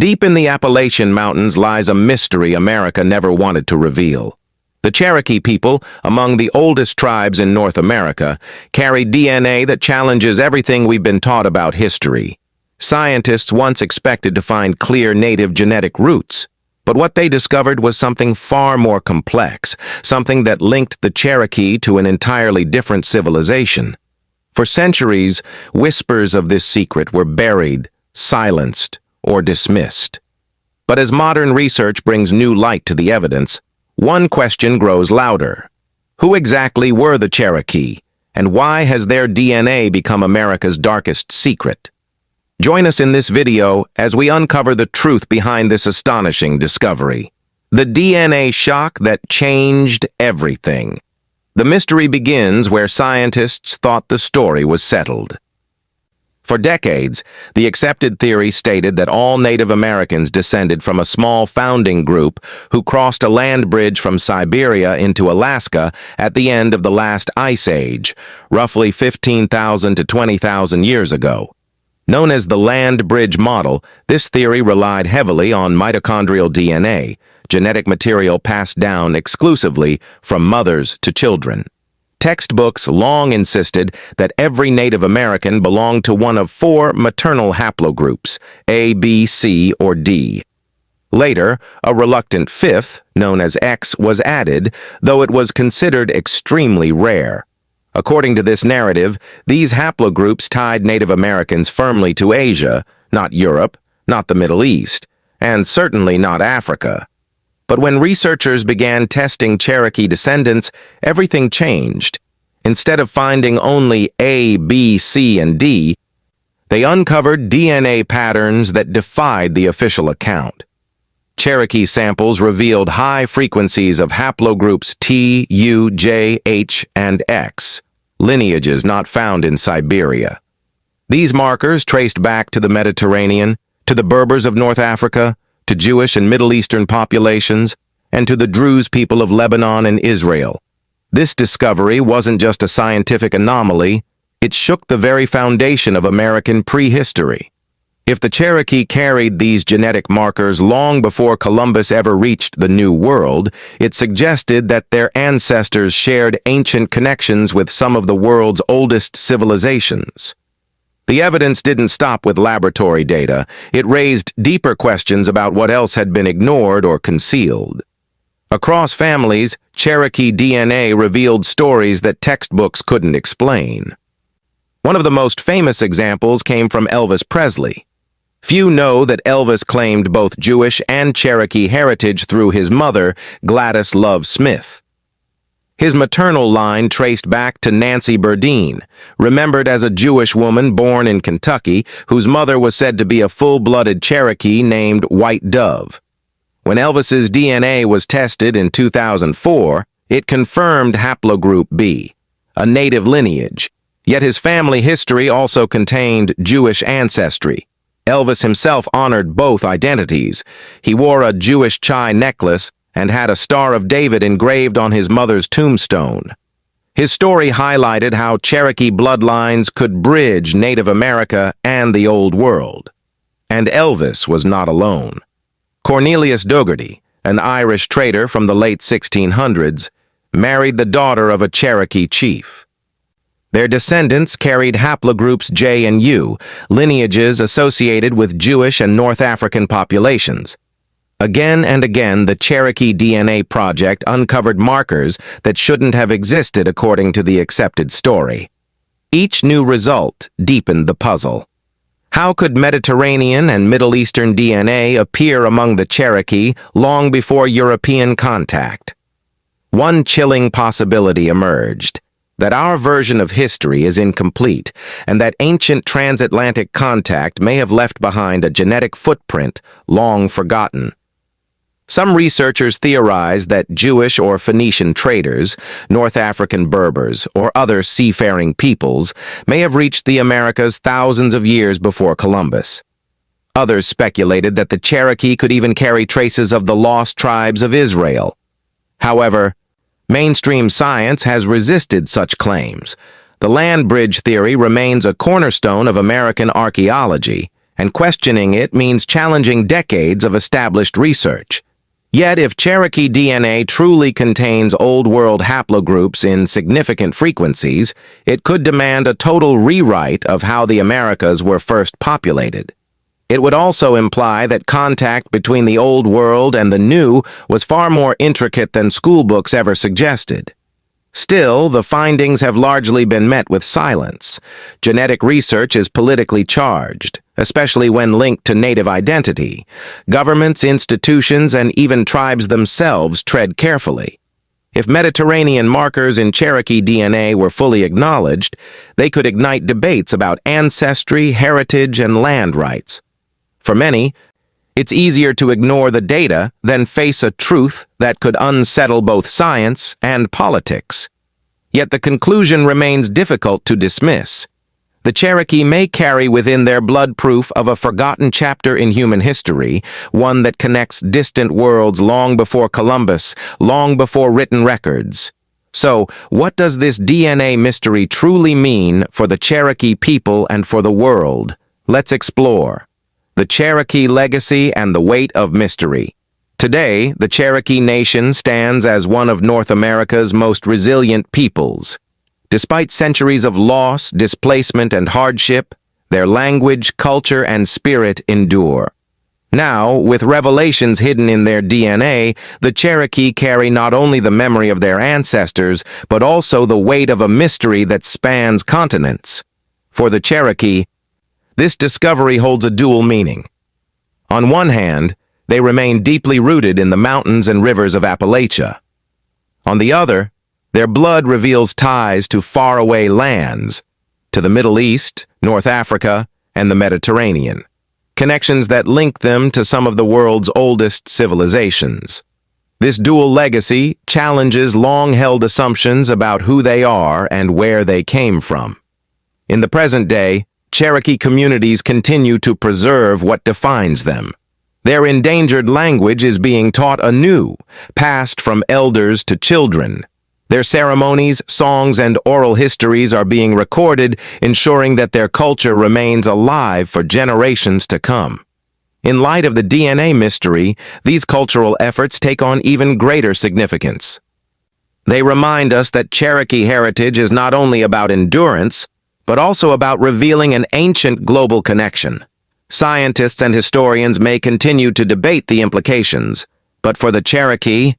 Deep in the Appalachian Mountains lies a mystery America never wanted to reveal. The Cherokee people, among the oldest tribes in North America, carry DNA that challenges everything we've been taught about history. Scientists once expected to find clear native genetic roots, but what they discovered was something far more complex, something that linked the Cherokee to an entirely different civilization. For centuries, whispers of this secret were buried, silenced, or dismissed. But as modern research brings new light to the evidence, one question grows louder. Who exactly were the Cherokee, and why has their DNA become America's darkest secret? Join us in this video as we uncover the truth behind this astonishing discovery. The DNA shock that changed everything. The mystery begins where scientists thought the story was settled. For decades, the accepted theory stated that all Native Americans descended from a small founding group who crossed a land bridge from Siberia into Alaska at the end of the last ice age, roughly 15,000 to 20,000 years ago. Known as the land bridge model, this theory relied heavily on mitochondrial DNA, genetic material passed down exclusively from mothers to children. Textbooks long insisted that every Native American belonged to one of four maternal haplogroups, A, B, C, or D. Later, a reluctant fifth, known as X, was added, though it was considered extremely rare. According to this narrative, these haplogroups tied Native Americans firmly to Asia, not Europe, not the Middle East, and certainly not Africa. But when researchers began testing Cherokee descendants, everything changed. Instead of finding only A, B, C, and D, they uncovered DNA patterns that defied the official account. Cherokee samples revealed high frequencies of haplogroups T, U, J, H, and X, lineages not found in Siberia. These markers traced back to the Mediterranean, to the Berbers of North Africa, to Jewish and Middle Eastern populations, and to the Druze people of Lebanon and Israel. This discovery wasn't just a scientific anomaly, it shook the very foundation of American prehistory. If the Cherokee carried these genetic markers long before Columbus ever reached the New World, it suggested that their ancestors shared ancient connections with some of the world's oldest civilizations. The evidence didn't stop with laboratory data. It raised deeper questions about what else had been ignored or concealed. Across families, Cherokee DNA revealed stories that textbooks couldn't explain. One of the most famous examples came from Elvis Presley. Few know that Elvis claimed both Jewish and Cherokee heritage through his mother, Gladys Love Smith. His maternal line traced back to Nancy Burdine, remembered as a Jewish woman born in Kentucky whose mother was said to be a full-blooded Cherokee named White Dove. When Elvis's DNA was tested in 2004, it confirmed haplogroup B, a native lineage, yet his family history also contained Jewish ancestry. Elvis himself honored both identities. He wore a Jewish chai necklace and had a Star of David engraved on his mother's tombstone. His story highlighted how Cherokee bloodlines could bridge Native America and the Old World. And Elvis was not alone. Cornelius Dougherty, an Irish trader from the late 1600s, married the daughter of a Cherokee chief. Their descendants carried haplogroups J and U, lineages associated with Jewish and North African populations. Again and again, the Cherokee DNA Project uncovered markers that shouldn't have existed according to the accepted story. Each new result deepened the puzzle. How could Mediterranean and Middle Eastern DNA appear among the Cherokee long before European contact? One chilling possibility emerged, that our version of history is incomplete, and that ancient transatlantic contact may have left behind a genetic footprint long forgotten. Some researchers theorize that Jewish or Phoenician traders, North African Berbers, or other seafaring peoples may have reached the Americas thousands of years before Columbus. Others speculated that the Cherokee could even carry traces of the lost tribes of Israel. However, mainstream science has resisted such claims. The land bridge theory remains a cornerstone of American archaeology, and questioning it means challenging decades of established research. Yet, if Cherokee DNA truly contains Old World haplogroups in significant frequencies, it could demand a total rewrite of how the Americas were first populated. It would also imply that contact between the Old World and the New was far more intricate than schoolbooks ever suggested. Still, the findings have largely been met with silence. Genetic research is politically charged, especially when linked to native identity. Governments, institutions, and even tribes themselves tread carefully. If Mediterranean markers in Cherokee DNA were fully acknowledged, they could ignite debates about ancestry, heritage, and land rights. For many, it's easier to ignore the data than face a truth that could unsettle both science and politics. Yet the conclusion remains difficult to dismiss. The Cherokee may carry within their blood proof of a forgotten chapter in human history, one that connects distant worlds long before Columbus, long before written records. So, what does this DNA mystery truly mean for the Cherokee people and for the world? Let's explore. The Cherokee legacy and the weight of mystery. Today, the Cherokee Nation stands as one of North America's most resilient peoples. Despite centuries of loss, displacement, and hardship, their language, culture, and spirit endure. Now, with revelations hidden in their DNA, the Cherokee carry not only the memory of their ancestors, but also the weight of a mystery that spans continents. For the Cherokee, this discovery holds a dual meaning. On one hand, they remain deeply rooted in the mountains and rivers of Appalachia. On the other, their blood reveals ties to faraway lands, to the Middle East, North Africa, and the Mediterranean, connections that link them to some of the world's oldest civilizations. This dual legacy challenges long-held assumptions about who they are and where they came from. In the present day, Cherokee communities continue to preserve what defines them. Their endangered language is being taught anew, passed from elders to children. Their ceremonies, songs, and oral histories are being recorded, ensuring that their culture remains alive for generations to come. In light of the DNA mystery, these cultural efforts take on even greater significance. They remind us that Cherokee heritage is not only about endurance, but also about revealing an ancient global connection. Scientists and historians may continue to debate the implications, but for the Cherokee,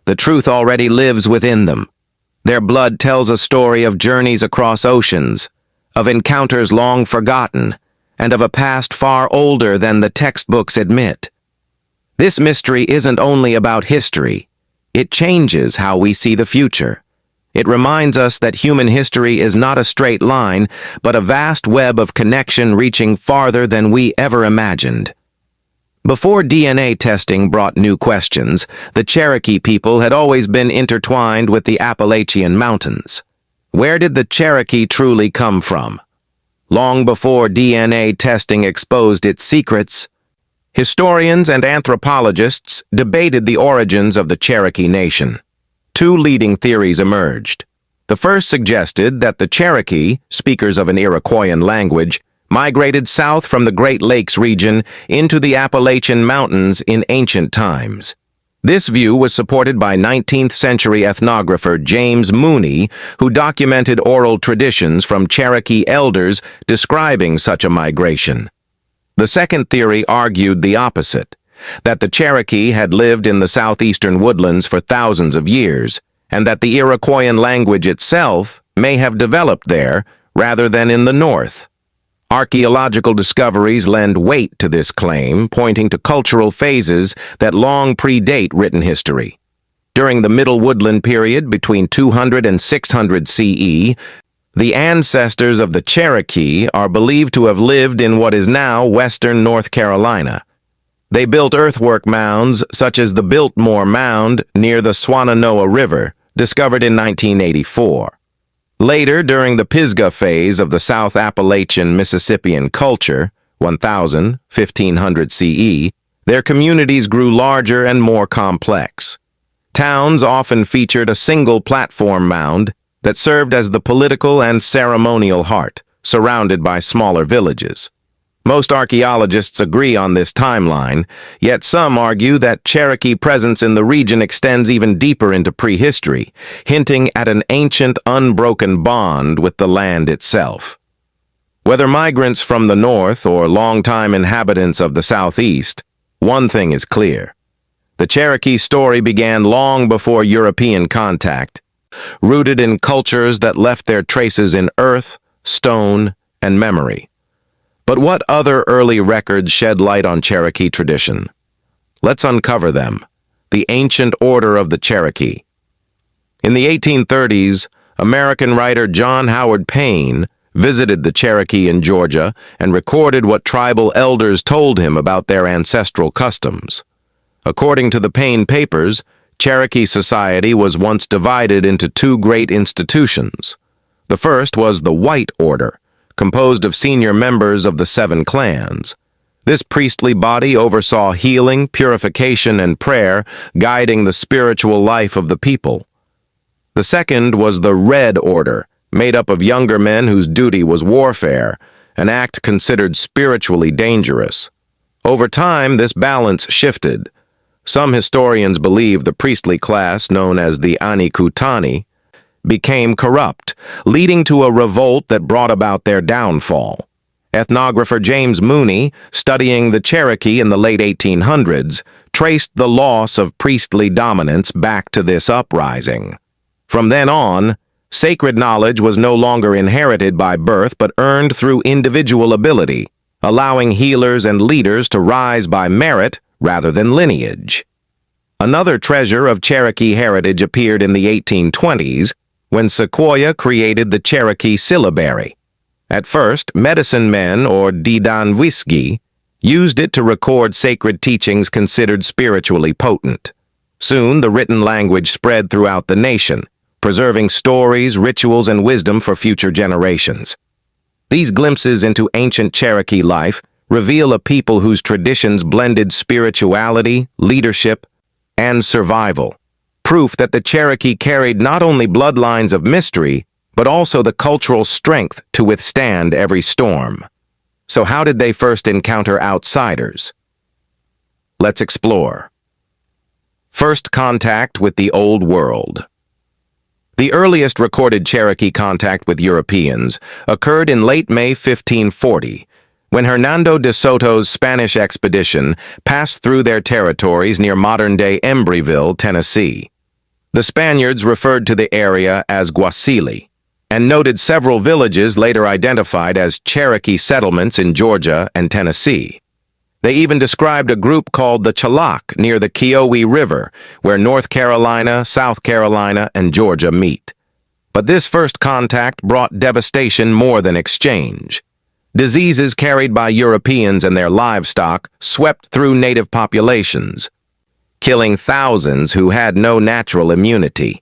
the truth already lives within them. Their blood tells a story of journeys across oceans, of encounters long forgotten, and of a past far older than the textbooks admit. This mystery isn't only about history. It changes how we see the future. It reminds us that human history is not a straight line, but a vast web of connection reaching farther than we ever imagined. Before DNA testing brought new questions, the Cherokee people had always been intertwined with the Appalachian Mountains. Where did the Cherokee truly come from? Long before DNA testing exposed its secrets, historians and anthropologists debated the origins of the Cherokee Nation. Two leading theories emerged. The first suggested that the Cherokee, speakers of an Iroquoian language, migrated south from the Great Lakes region into the Appalachian Mountains in ancient times. This view was supported by 19th-century ethnographer James Mooney, who documented oral traditions from Cherokee elders describing such a migration. The second theory argued the opposite, that the Cherokee had lived in the southeastern woodlands for thousands of years, and that the Iroquoian language itself may have developed there rather than in the north. Archaeological discoveries lend weight to this claim, pointing to cultural phases that long predate written history. During the Middle Woodland period between 200 and 600 CE, the ancestors of the Cherokee are believed to have lived in what is now western North Carolina. They built earthwork mounds such as the Biltmore Mound near the Swannanoa River, discovered in 1984. Later, during the Pisgah phase of the South Appalachian Mississippian culture, 1500 CE, their communities grew larger and more complex. Towns often featured a single platform mound that served as the political and ceremonial heart, surrounded by smaller villages. Most archaeologists agree on this timeline, yet some argue that Cherokee presence in the region extends even deeper into prehistory, hinting at an ancient, unbroken bond with the land itself. Whether migrants from the north or long-time inhabitants of the southeast, one thing is clear. The Cherokee story began long before European contact, rooted in cultures that left their traces in earth, stone, and memory. But what other early records shed light on Cherokee tradition? Let's uncover them. The Ancient Order of the Cherokee. In the 1830s, American writer John Howard Payne visited the Cherokee in Georgia and recorded what tribal elders told him about their ancestral customs. According to the Payne Papers, Cherokee society was once divided into two great institutions. The first was the White Order, composed of senior members of the 7 clans. This priestly body oversaw healing, purification, and prayer, guiding the spiritual life of the people. The second was the Red Order, made up of younger men whose duty was warfare, an act considered spiritually dangerous. Over time, this balance shifted. Some historians believe the priestly class, known as the Anikutani, became corrupt, leading to a revolt that brought about their downfall. Ethnographer James Mooney, studying the Cherokee in the late 1800s, traced the loss of priestly dominance back to this uprising. From then on, sacred knowledge was no longer inherited by birth but earned through individual ability, allowing healers and leaders to rise by merit rather than lineage. Another treasure of Cherokee heritage appeared in the 1820s, when Sequoyah created the Cherokee syllabary. At first, medicine men, or Didanwisgi, used it to record sacred teachings considered spiritually potent. Soon, the written language spread throughout the nation, preserving stories, rituals, and wisdom for future generations. These glimpses into ancient Cherokee life reveal a people whose traditions blended spirituality, leadership, and survival. Proof that the Cherokee carried not only bloodlines of mystery, but also the cultural strength to withstand every storm. So how did they first encounter outsiders? Let's explore. First contact with the Old World. The earliest recorded Cherokee contact with Europeans occurred in late May 1540, when Hernando de Soto's Spanish expedition passed through their territories near modern-day Embryville, Tennessee. The Spaniards referred to the area as Guasili, and noted several villages later identified as Cherokee settlements in Georgia and Tennessee. They even described a group called the Chilok near the Kiowa River, where North Carolina, South Carolina, and Georgia meet. But this first contact brought devastation more than exchange. Diseases carried by Europeans and their livestock swept through native populations, killing thousands who had no natural immunity.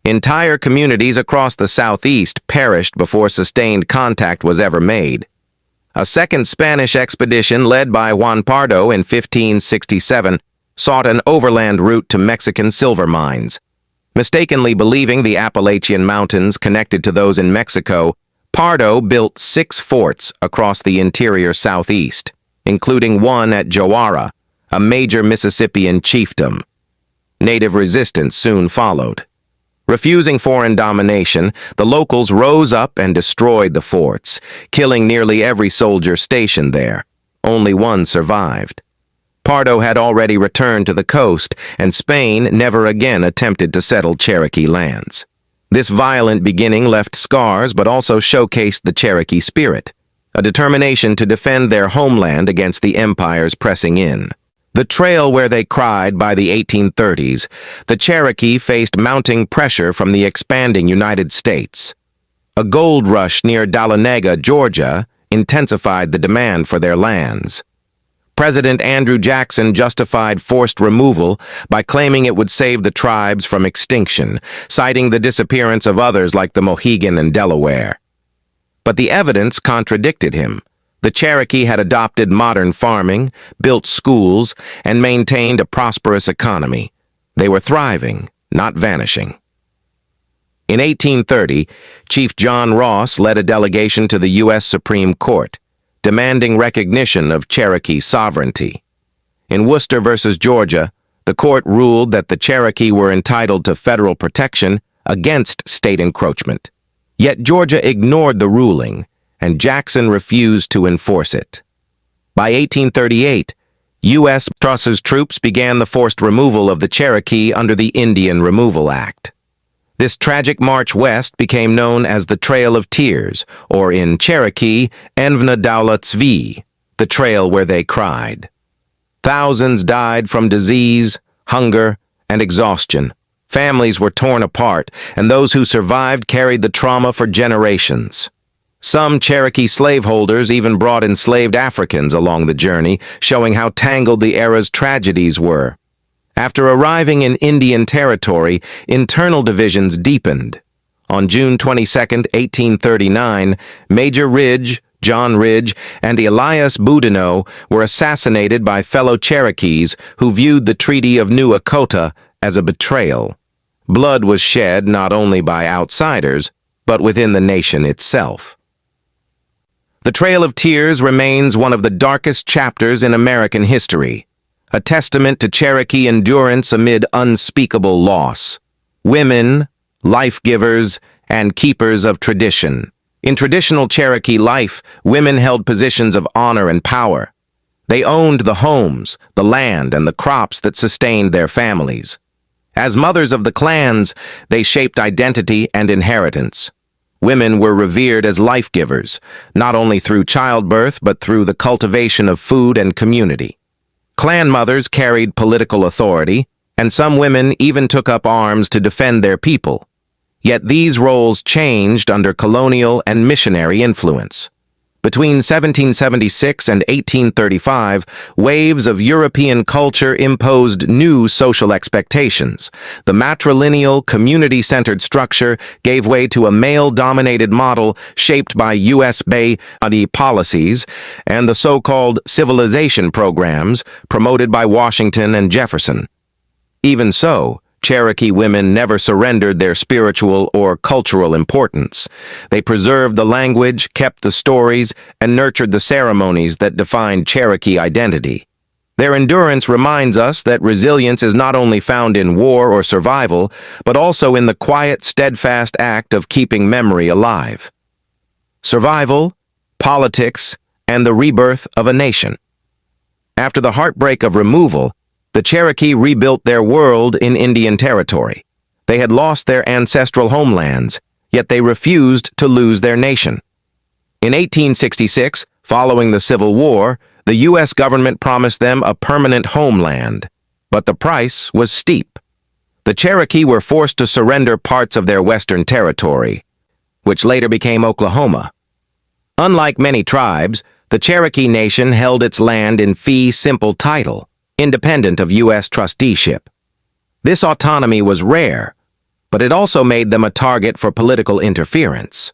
Entire communities across the southeast perished before sustained contact was ever made. A second Spanish expedition led by Juan Pardo in 1567 sought an overland route to Mexican silver mines. Mistakenly believing the Appalachian Mountains connected to those in Mexico, Pardo built 6 forts across the interior southeast, including one at Jawara, a major Mississippian chiefdom. Native resistance soon followed. Refusing foreign domination, the locals rose up and destroyed the forts, killing nearly every soldier stationed there. Only one survived. Pardo had already returned to the coast, and Spain never again attempted to settle Cherokee lands. This violent beginning left scars but also showcased the Cherokee spirit, a determination to defend their homeland against the empires pressing in. The trail where they cried by the 1830s, the Cherokee faced mounting pressure from the expanding United States. A gold rush near Dahlonega, Georgia, intensified the demand for their lands. President Andrew Jackson justified forced removal by claiming it would save the tribes from extinction, citing the disappearance of others like the Mohegan and Delaware. But the evidence contradicted him. The Cherokee had adopted modern farming, built schools, and maintained a prosperous economy. They were thriving, not vanishing. In 1830, Chief John Ross led a delegation to the U.S. Supreme Court. demanding recognition of Cherokee sovereignty. In Worcester versus Georgia, the court ruled that the Cherokee were entitled to federal protection against state encroachment. Yet Georgia ignored the ruling, and Jackson refused to enforce it. By 1838, U.S. troops began the forced removal of the Cherokee under the Indian Removal Act. This tragic march west became known as the Trail of Tears, or in Cherokee, Envna Daula Tzvi, the trail where they cried. Thousands died from disease, hunger, and exhaustion. Families were torn apart, and those who survived carried the trauma for generations. Some Cherokee slaveholders even brought enslaved Africans along the journey, showing how tangled the era's tragedies were. After arriving in Indian Territory, internal divisions deepened. On June 22, 1839, Major Ridge, John Ridge, and Elias Boudinot were assassinated by fellow Cherokees who viewed the Treaty of New Echota as a betrayal. Blood was shed not only by outsiders, but within the nation itself. The Trail of Tears remains one of the darkest chapters in American history, a testament to Cherokee endurance amid unspeakable loss. Women, life-givers, and keepers of tradition. In traditional Cherokee life, women held positions of honor and power. They owned the homes, the land, and the crops that sustained their families. As mothers of the clans, they shaped identity and inheritance. Women were revered as life-givers, not only through childbirth but through the cultivation of food and community. Clan mothers carried political authority, and some women even took up arms to defend their people. Yet these roles changed under colonial and missionary influence. Between 1776 and 1835, waves of European culture imposed new social expectations. The matrilineal, community-centered structure gave way to a male-dominated model shaped by U.S. Bay policies and the so-called civilization programs promoted by Washington and Jefferson. Even so, Cherokee women never surrendered their spiritual or cultural importance. They preserved the language, kept the stories, and nurtured the ceremonies that defined Cherokee identity. Their endurance reminds us that resilience is not only found in war or survival, but also in the quiet, steadfast act of keeping memory alive. Survival, politics, and the rebirth of a nation. After the heartbreak of removal, the Cherokee rebuilt their world in Indian Territory. They had lost their ancestral homelands, yet they refused to lose their nation. In 1866, following the Civil War, the U.S. government promised them a permanent homeland, but the price was steep. The Cherokee were forced to surrender parts of their western territory, which later became Oklahoma. Unlike many tribes, the Cherokee Nation held its land in fee simple title, independent of U.S. trusteeship. This autonomy was rare, but it also made them a target for political interference.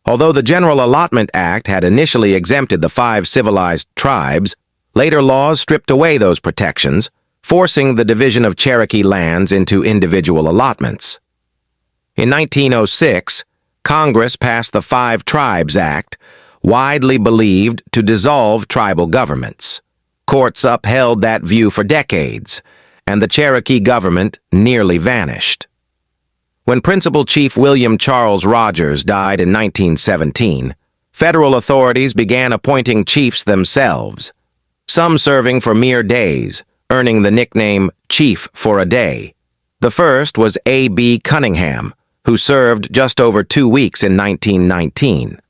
Although the General Allotment Act had initially exempted the 5 civilized tribes, later laws stripped away those protections, forcing the division of Cherokee lands into individual allotments. In 1906, Congress passed the 5 Tribes Act, widely believed to dissolve tribal governments. Courts upheld that view for decades, and the Cherokee government nearly vanished. When Principal Chief William Charles Rogers died in 1917, federal authorities began appointing chiefs themselves, some serving for mere days, earning the nickname Chief for a Day. The first was A.B. Cunningham, who served just over 2 weeks in 1919.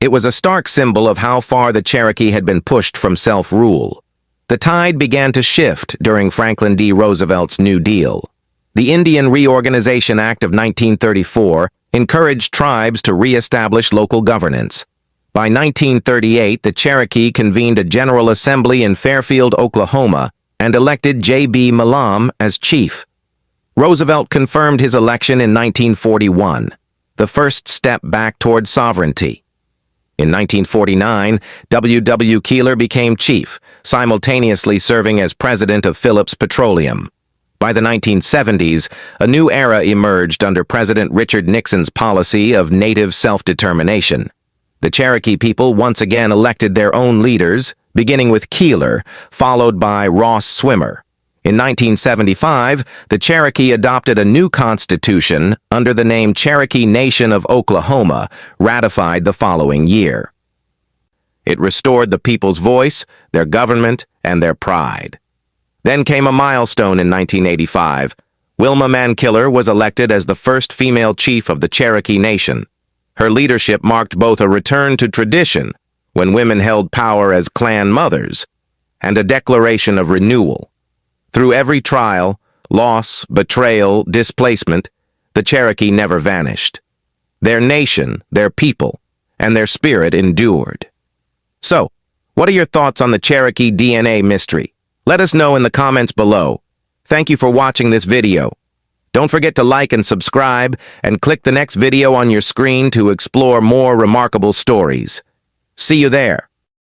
It was a stark symbol of how far the Cherokee had been pushed from self-rule. The tide began to shift during Franklin D. Roosevelt's New Deal. The Indian Reorganization Act of 1934 encouraged tribes to re-establish local governance. By 1938, the Cherokee convened a General Assembly in Fairfield, Oklahoma, and elected J.B. Milam as chief. Roosevelt confirmed his election in 1941, the first step back toward sovereignty. In 1949, W. W. Keeler became chief, simultaneously serving as president of Phillips Petroleum. By the 1970s, a new era emerged under President Richard Nixon's policy of native self-determination. The Cherokee people once again elected their own leaders, beginning with Keeler, followed by Ross Swimmer. In 1975, the Cherokee adopted a new constitution under the name Cherokee Nation of Oklahoma, ratified the following year. It restored the people's voice, their government, and their pride. Then came a milestone in 1985. Wilma Mankiller was elected as the first female chief of the Cherokee Nation. Her leadership marked both a return to tradition, when women held power as clan mothers, and a declaration of renewal. Through every trial, loss, betrayal, displacement, the Cherokee never vanished. Their nation, their people, and their spirit endured. So, what are your thoughts on the Cherokee DNA mystery? Let us know in the comments below. Thank you for watching this video. Don't forget to like and subscribe, and click the next video on your screen to explore more remarkable stories. See you there.